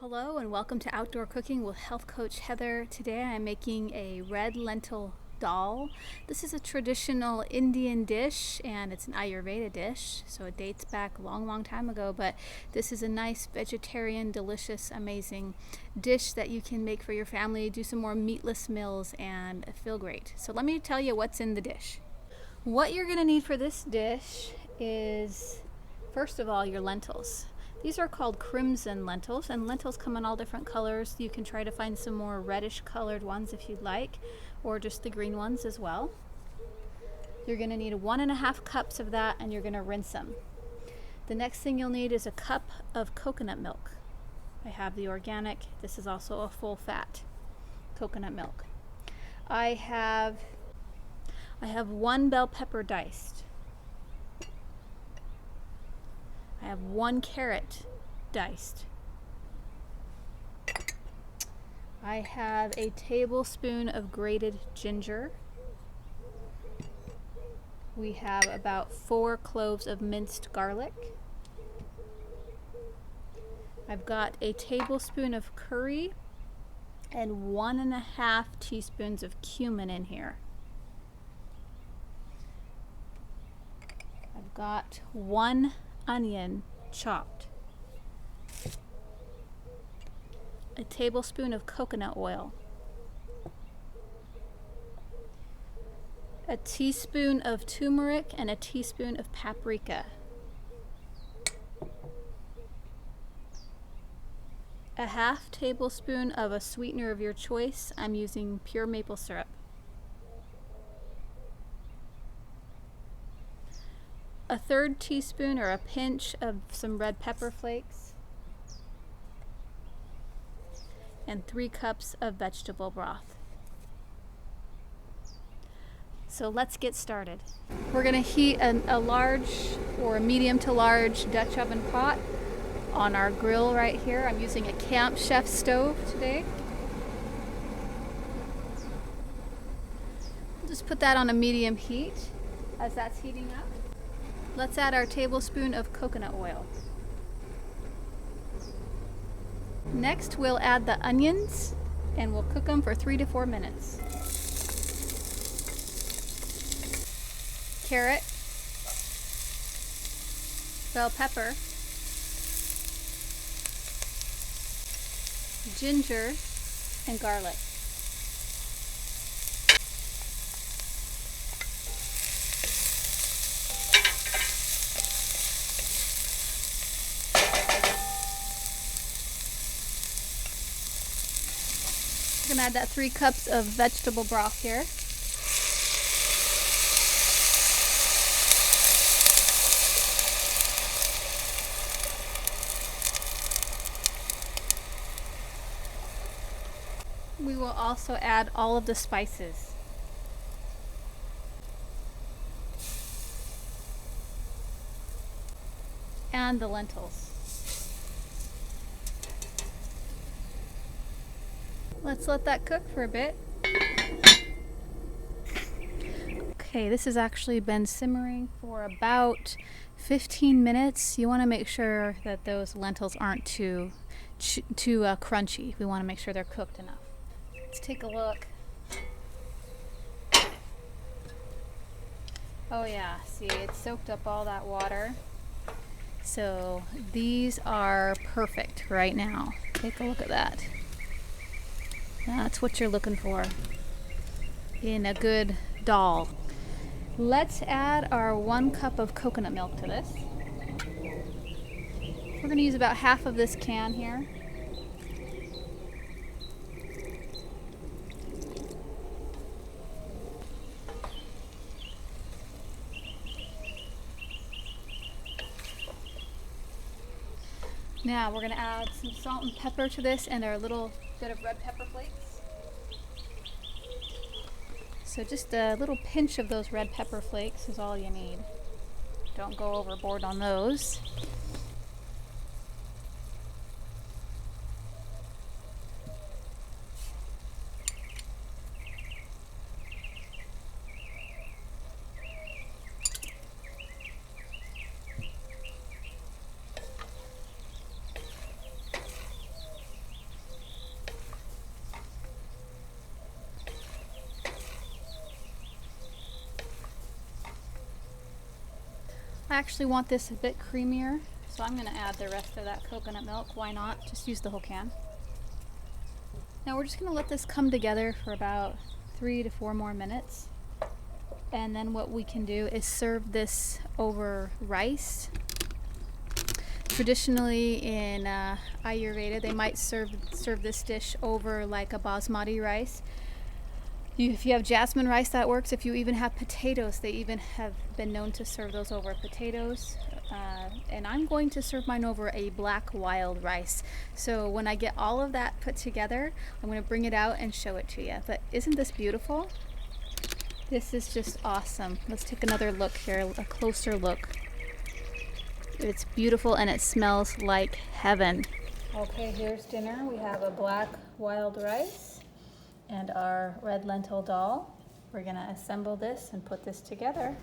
Hello and welcome to Outdoor Cooking with Health Coach Heather. Today I'm making a red lentil dal. This is a traditional Indian dish and it's an Ayurveda dish, so it dates back a long time ago, but this is a nice vegetarian, delicious, amazing dish that you can make for your family, do some more meatless meals and feel great. So let me tell you what's in the dish. What you're going to need for this dish is, first of all, your lentils. These are called crimson lentils, and lentils come in all different colors. You can try to find some more reddish colored ones if you'd like, or just the green ones as well. You're going to need 1.5 cups of that, and you're going to rinse them. The next thing you'll need is a cup of coconut milk. I have the organic. This is also a full fat coconut milk. I have 1 bell pepper diced. I have 1 carrot diced. I have a tablespoon of grated ginger. We have about 4 cloves of minced garlic. I've got a tablespoon of curry and 1.5 teaspoons of cumin in here. I've got 1 onion chopped, a tablespoon of coconut oil, a teaspoon of turmeric, and a teaspoon of paprika, a 1/2 tablespoon of a sweetener of your choice. I'm using pure maple syrup. A 1/3 teaspoon or a pinch of some red pepper flakes, and 3 cups of vegetable broth. So let's get started. We're going to heat a large or a medium to large Dutch oven pot on our grill right here. I'm using a Camp Chef stove today. Just put that on a medium heat. As that's heating up, let's add our tablespoon of coconut oil. Next, we'll add the onions and we'll cook them for 3 to 4 minutes. Carrot, bell pepper, ginger, and garlic. I'm going to add that 3 cups of vegetable broth here. We will also add all of the spices. And the lentils. Let's let that cook for a bit. Okay, this has actually been simmering for about 15 minutes. You want to make sure that those lentils aren't too crunchy. We want to make sure they're cooked enough. Let's take a look. Oh yeah, see, it soaked up all that water. So these are perfect right now. Take a look at that. That's what you're looking for in a good dal. Let's add our 1 cup of coconut milk to this. We're going to use about half of this can here. Now we're going to add some salt and pepper to this and our little bit of red pepper flakes. So just a little pinch of those red pepper flakes is all you need. Don't go overboard on those. actually want this a bit creamier, so I'm going to add the rest of that coconut milk. Why not? Just use the whole can. Now we're just going to let this come together for about 3 to 4 more minutes. And then what we can do is serve this over rice. Traditionally in Ayurveda, they might serve this dish over like a basmati rice. If you have jasmine rice, that works. If you even have potatoes, they even have been known to serve those over potatoes. And I'm going to serve mine over a black wild rice. So when I get all of that put together, I'm going to bring it out and show it to you. But isn't this beautiful? This is just awesome. Let's take another look here, a closer look. It's beautiful and it smells like heaven. Okay, here's dinner. We have a black wild rice and our red lentil dal. We're gonna assemble this and put this together.